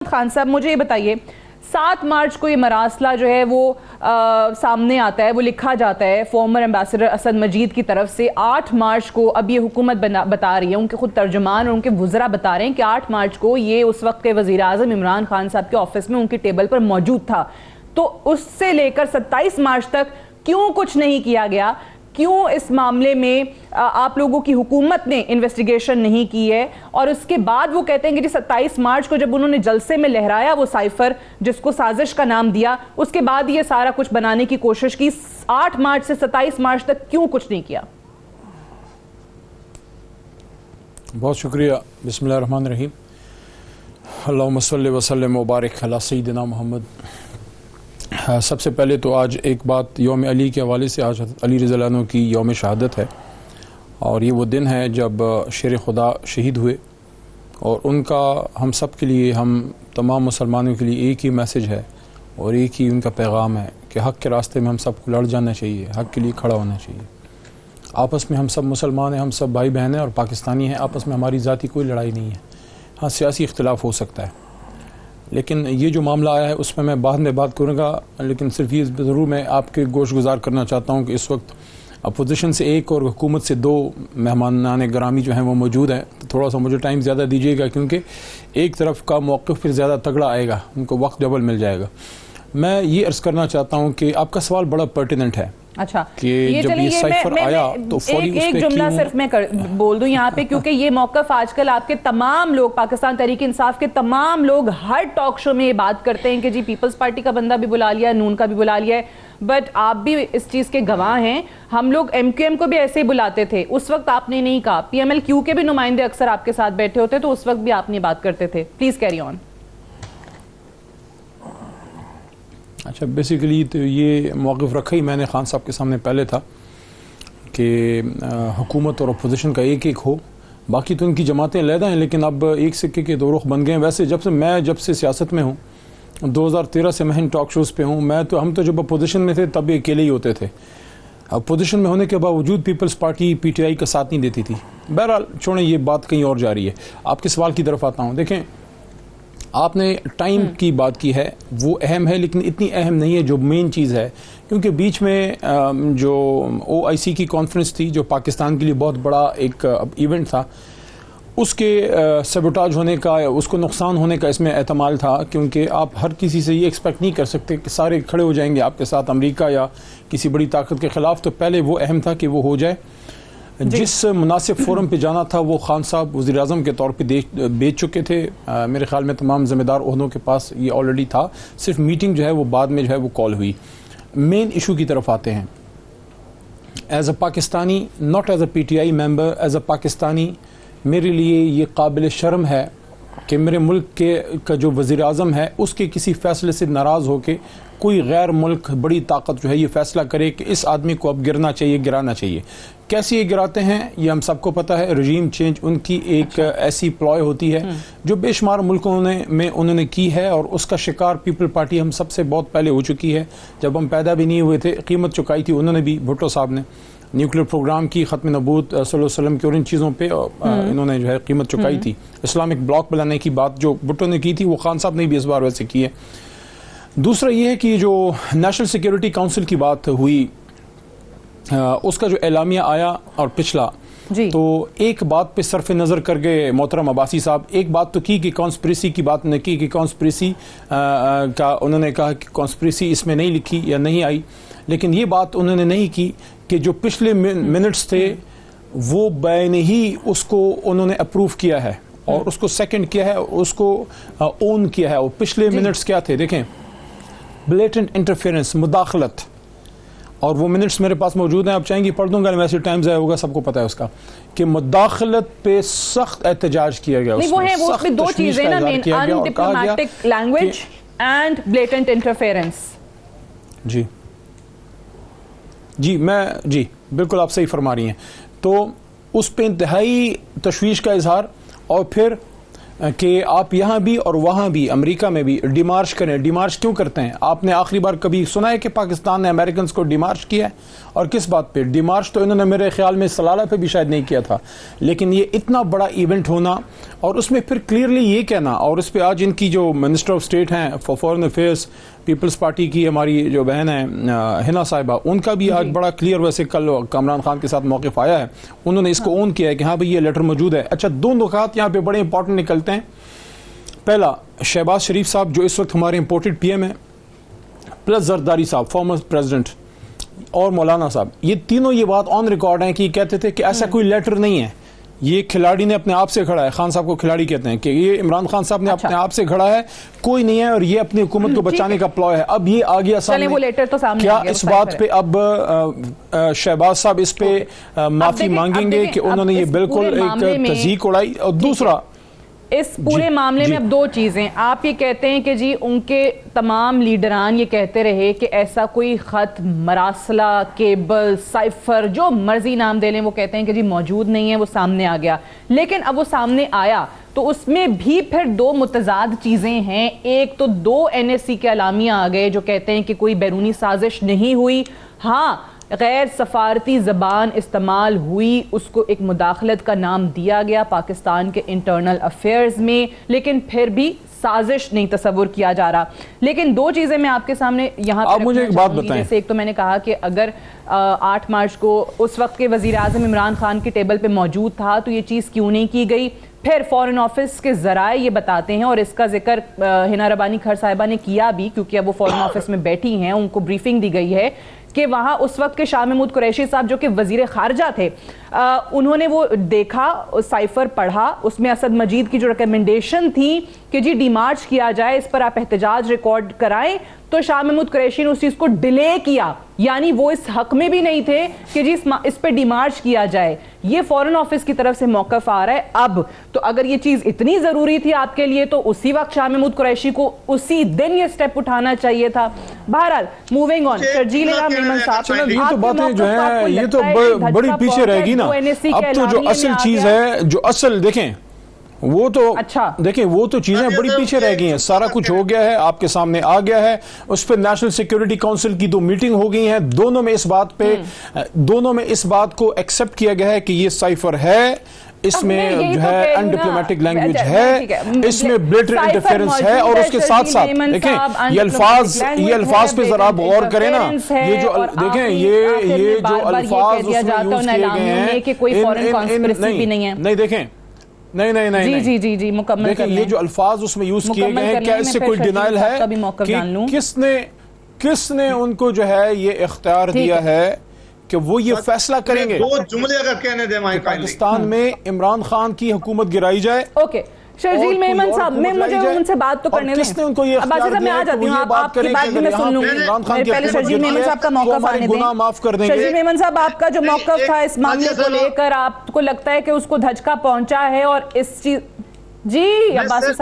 خان صاحب مجھے یہ بتائیے 7 مارچ کو یہ مراسلہ جو ہے وہ سامنے آتا ہے, وہ لکھا جاتا ہے فارمر ایمبیسڈر اسد مجید کی طرف سے. 8 مارچ کو اب یہ حکومت بتا رہی ہے, ان کے خود ترجمان اور ان کے وزراء بتا رہے ہیں کہ 8 مارچ کو یہ اس وقت کے وزیر اعظم عمران خان صاحب کے آفس میں ان کے ٹیبل پر موجود تھا. تو اس سے لے کر 27 مارچ تک کیوں کچھ نہیں کیا گیا؟ کیوں اس معاملے میں آپ لوگوں کی حکومت نے انویسٹیگیشن نہیں کی ہے؟ اور اس کے بعد وہ کہتے ہیں کہ 27 مارچ کو جب انہوں نے جلسے میں لہرایا وہ سائفر جس کو سازش کا نام دیا, اس کے بعد یہ سارا کچھ بنانے کی کوشش کی, 8 مارچ سے 27 مارچ تک کیوں کچھ نہیں کیا؟ بہت شکریہ. بسم اللہ الرحمن الرحیم. اللہم صلی وسلم وبارک علی سیدنا محمد. سب سے پہلے تو آج ایک بات یوم علی کے حوالے سے, آج علی رضی اللہ عنہ کی یوم شہادت ہے, اور یہ وہ دن ہے جب شیر خدا شہید ہوئے, اور ان کا ہم سب کے لیے, ہم تمام مسلمانوں کے لیے ایک ہی میسج ہے اور ایک ہی ان کا پیغام ہے کہ حق کے راستے میں ہم سب کو لڑ جانا چاہیے, حق کے لیے کھڑا ہونا چاہیے. آپس میں ہم سب مسلمان ہیں, ہم سب بھائی بہن ہیں اور پاکستانی ہیں, آپس میں ہماری ذاتی کوئی لڑائی نہیں ہے. ہاں سیاسی اختلاف ہو سکتا ہے, لیکن یہ جو معاملہ آیا ہے اس میں بعد میں بات کروں گا, لیکن صرف یہ ضرور میں آپ کے گوش گزار کرنا چاہتا ہوں کہ اس وقت اپوزیشن سے 1 اور حکومت سے 2 مہمانان گرامی جو ہیں وہ موجود ہیں. تو تھوڑا سا مجھے ٹائم زیادہ دیجیے گا, کیونکہ ایک طرف کا موقف پھر زیادہ تگڑا آئے گا, ان کو وقت ڈبل مل جائے گا. میں یہ عرض کرنا چاہتا ہوں کہ آپ کا سوال بڑا پرٹیننٹ ہے. اچھا, کہ جب یہ سائفر آیا تو فوری ایک جملہ صرف میں بول دوں یہاں پہ, کیونکہ یہ موقف آج کل آپ کے تمام لوگ, پاکستان تحریک انصاف کے تمام لوگ ہر ٹاک شو میں یہ بات کرتے ہیں کہ جی پیپلز پارٹی کا بندہ بھی بلا لیا, نون کا بھی بلا لیا ہے, بٹ آپ بھی اس چیز کے گواہ ہیں. ہم لوگ ایم کیو ایم کو بھی ایسے ہی بلاتے تھے, اس وقت آپ نے نہیں کہا. پی ایم ایل کیو کے بھی نمائندے اکثر آپ کے ساتھ بیٹھے ہوتے تو اس وقت بھی آپ نہیں بات کرتے تھے. Please carry on. اچھا, بیسیکلی تو یہ موقف رکھا ہی میں نے خان صاحب کے سامنے پہلے تھا کہ حکومت اور اپوزیشن کا ایک ہو. باقی تو ان کی جماعتیں علیحدہ ہیں, لیکن اب ایک سکے کے 2 رخ بن گئے ہیں. ویسے جب سے سیاست میں ہوں, 2013 سے میں ٹاک شوز پہ ہوں, ہم تو جب اپوزیشن میں تھے تب بھی اکیلے ہی ہوتے تھے. اپوزیشن میں ہونے کے باوجود پیپلز پارٹی پی ٹی آئی کا ساتھ نہیں دیتی تھی. بہرحال چھوڑیں, یہ بات کہیں اور جا رہی ہے. آپ کے سوال کی طرف آتا ہوں. دیکھیں, آپ نے ٹائم کی بات کی ہے, وہ اہم ہے, لیکن اتنی اہم نہیں ہے جو مین چیز ہے. کیونکہ بیچ میں جو OIC کی کانفرنس تھی, جو پاکستان کے لیے بہت بڑا ایک ایونٹ تھا, اس کے سیبوٹاج ہونے کا, اس کو نقصان ہونے کا اس میں احتمال تھا. کیونکہ آپ ہر کسی سے یہ ایکسپیکٹ نہیں کر سکتے کہ سارے کھڑے ہو جائیں گے آپ کے ساتھ, امریکہ یا کسی بڑی طاقت کے خلاف. تو پہلے وہ اہم تھا کہ وہ ہو جائے. جس مناسب فورم پہ جانا تھا وہ خان صاحب وزیر اعظم کے طور پہ بیچ چکے تھے. میرے خیال میں تمام ذمہ دار عہدوں کے پاس یہ آلریڈی تھا, صرف میٹنگ جو ہے وہ بعد میں جو ہے وہ کال ہوئی. مین ایشو کی طرف آتے ہیں. As a Pakistani, not as a PTI member, as a Pakistani میرے لیے یہ قابل شرم ہے کہ میرے ملک کا جو وزیر اعظم ہے اس کے کسی فیصلے سے ناراض ہو کے کوئی غیر ملک بڑی طاقت جو ہے یہ فیصلہ کرے کہ اس آدمی کو اب گرانا چاہیے. کیسے یہ گراتے ہیں یہ ہم سب کو پتہ ہے. رجیم چینج ان کی ایک ایسی پلوائے ہوتی ہے جو بے شمار ملکوں میں انہوں نے کی ہے, اور اس کا شکار پیپل پارٹی ہم سب سے بہت پہلے ہو چکی ہے. جب ہم پیدا بھی نہیں ہوئے تھے قیمت چکائی تھی انہوں نے بھی, بھٹو صاحب نے نیوکلیر پروگرام کی, ختم نبوت صلی اللہ علیہ وسلم کی, اور ان چیزوں پہ انہوں نے جو ہے قیمت چکائی تھی. اسلامک بلاک بنانے کی بات جو بھٹو نے کی تھی وہ خان صاحب نے بھی اس بار ویسے کی ہے. دوسرا یہ ہے کہ جو نیشنل سیکیورٹی کونسل کی بات ہوئی, اس کا جو اعلامیہ آیا اور پچھلا, تو ایک بات پہ صرف نظر کر گئے محترم عباسی صاحب. ایک بات تو کی کہ کانسپریسی کی بات نے کی کہ کانسپریسی کا انہوں نے کہا کہ کانسپریسی اس میں نہیں لکھی یا نہیں آئی, لیکن یہ بات انہوں نے نہیں کی کہ جو پچھلے منٹس تھے وہ بین ہی اس کو انہوں نے اپروو کیا ہے اور اس کو سیکنڈ کیا ہے, اس کو اون کیا ہے. اور پچھلے منٹس کیا تھے دیکھیں, بلیٹنٹ انٹرفیئرنس, مداخلت, اور وہ منٹس میرے پاس موجود ہیں, آپ چاہیں گی پڑھ دوں گا, ویسے ٹائم ضائع ہوگا, سب کو پتہ ہے اس کا, کہ مداخلت پہ سخت احتجاج کیا گیا. وہ ہیں, وہ اس میں 2 چیزیں نا مین, undiplomatic language and blatant interference. جی بالکل آپ صحیح فرما رہی ہیں. تو اس پہ انتہائی تشویش کا اظہار, اور پھر کہ آپ یہاں بھی اور وہاں بھی امریکہ میں بھی ڈیمارش کریں. ڈیمارش کیوں کرتے ہیں؟ آپ نے آخری بار کبھی سنا ہے کہ پاکستان نے امریکنز کو ڈیمارش کیا ہے؟ اور کس بات پہ ڈیمارش؟ تو انہوں نے میرے خیال میں سلالہ پہ بھی شاید نہیں کیا تھا. لیکن یہ اتنا بڑا ایونٹ ہونا اور اس میں پھر کلیئرلی یہ کہنا, اور اس پہ آج ان کی جو منسٹر آف اسٹیٹ ہیں for foreign affairs People's Party کی ہماری جو بہن ہے ہنا صاحبہ, ان کا بھی آج بڑا کلیئر, ویسے کل عمران خان کے ساتھ موقف آیا ہے, انہوں نے اس کو اون کیا ہے کہ ہاں بھئی یہ لیٹر موجود ہے. اچھا, دو نکات یہاں پہ بڑے امپورٹنٹ نکلتے ہیں. پہلا, شہباز شریف صاحب جو اس وقت ہمارے امپورٹڈ پی ایم ہیں, پلس زرداری صاحب فارمر پریزیڈنٹ, اور مولانا صاحب, یہ تینوں یہ بات آن ریکارڈ ہیں کہ یہ کہتے تھے کہ ایسا کوئی لیٹر نہیں ہے, یہ کھلاڑی نے اپنے آپ سے کھڑا ہے. خان صاحب کو کھلاڑی کہتے ہیں کہ یہ عمران خان صاحب نے اپنے آپ سے کھڑا ہے, کوئی نہیں ہے, اور یہ اپنی حکومت کو بچانے کا پلوائے ہے. اب یہ آ گیا سامنے, کیا اس بات پہ اب شہباز صاحب اس پہ معافی مانگیں گے کہ انہوں نے یہ بالکل ایک تزیق اڑائی؟ اور دوسرا, اس پورے معاملے میں اب دو چیزیں, آپ یہ کہتے ہیں کہ جی ان کے تمام لیڈران یہ کہتے رہے کہ ایسا کوئی خط, مراسلہ, کیبل, سائفر, جو مرضی نام دے لیں, وہ کہتے ہیں کہ جی موجود نہیں ہے, وہ سامنے آ گیا. لیکن اب وہ سامنے آیا تو اس میں بھی پھر دو متضاد چیزیں ہیں. ایک تو دو این ایس سی کے اعلامیہ آ گئے جو کہتے ہیں کہ کوئی بیرونی سازش نہیں ہوئی, ہاں غیر سفارتی زبان استعمال ہوئی, اس کو ایک مداخلت کا نام دیا گیا پاکستان کے انٹرنل افیئرز میں, لیکن پھر بھی سازش نہیں تصور کیا جا رہا. لیکن دو چیزیں میں آپ کے سامنے یہاں آپ مجھے ایک بات بتائیں. جیسے ایک تو میں نے کہا کہ اگر 8 مارچ کو اس وقت کے وزیر اعظم عمران خان کی ٹیبل پہ موجود تھا تو یہ چیز کیوں نہیں کی گئی؟ پھر فارن آفس کے ذرائع یہ بتاتے ہیں, اور اس کا ذکر ہنا ربانی کھر صاحبہ نے کیا بھی کیونکہ اب وہ فارن آفس میں بیٹھی ہیں, ان کو بریفنگ دی گئی ہے کہ وہاں اس وقت کے شاہ محمود قریشی صاحب جو کہ وزیر خارجہ تھے, انہوں نے وہ دیکھا, سائفر پڑھا, اس میں اسد مجید کی جو ریکمنڈیشن تھی کہ جی ڈیمارچ کیا جائے, اس پر آپ احتجاج ریکارڈ کرائیں, تو شاہ محمود قریشی نے اس چیز کو ڈیلے کیا, یعنی وہ اس حق میں بھی نہیں تھے کہ جی اس پہ ڈیمارچ کیا جائے. یہ فورن آفس کی طرف سے موقف آ رہا ہے اب. تو اگر یہ چیز اتنی ضروری تھی آپ کے لیے تو اسی وقت شاہ محمود قریشی کو اسی دن یہ سٹیپ اٹھانا چاہیے تھا. بہرحال موونگ آن, شرجیل میمن صاحب, یہ تو باتیں جو ہیں یہ تو بڑی پیچھے رہ گی نا. اب تو جو اصل چیز ہے, جو اصل دیکھیں وہ تو دیکھیں وہ تو چیزیں بڑی پیچھے رہ گئی ہیں. سارا کچھ ہو گیا ہے, آپ کے سامنے آ گیا ہے, اس پہ نیشنل سیکیورٹی کونسل کی 2 میٹنگ ہو گئی ہیں, دونوں میں اس بات کو ایکسپٹ کیا گیا ہے کہ یہ سائفر ہے, اس میں جو ہے ان ڈپلومیٹک لینگویج ہے, اس میں بلیٹر انٹرفیرنس ہے, اور اس کے ساتھ ساتھ دیکھیں یہ الفاظ پہ ذرا آپ غور کریں نا, یہ جو دیکھیں یہ جو الفاظ اس میں یوز کیے گئے ہیں, نہیں دیکھیں جی مکمل دیکھیں یہ جو الفاظ اس میں یوز کیے گئے ہیں, کیا اس سے کوئی ڈینائل ہے کہ کس نے ان کو جو ہے یہ اختیار دیا ہے کہ وہ یہ فیصلہ کریں گے 2 جملے اگر کہنے دیں پاکستان میں عمران خان کی حکومت گرائی جائے؟ اوکے شرجیل میمن صاحب, میں مجھے ان سے بات تو کرنے دیں. کس نے ان کو یہ اختیار دیا ہے کہ وہ یہ بات کریں کہ اگر یہاں پہ عمران خان کی حکومت گرائی ہے تو ہمارے گناہ معاف کر دیں گے؟ شرجیل میمن صاحب, آپ کا جو موقف تھا اس معاملے کو لے کر, آپ کو لگتا ہے کہ اس کو دھچکا پہنچا ہے اور اس چیز, جی عباسی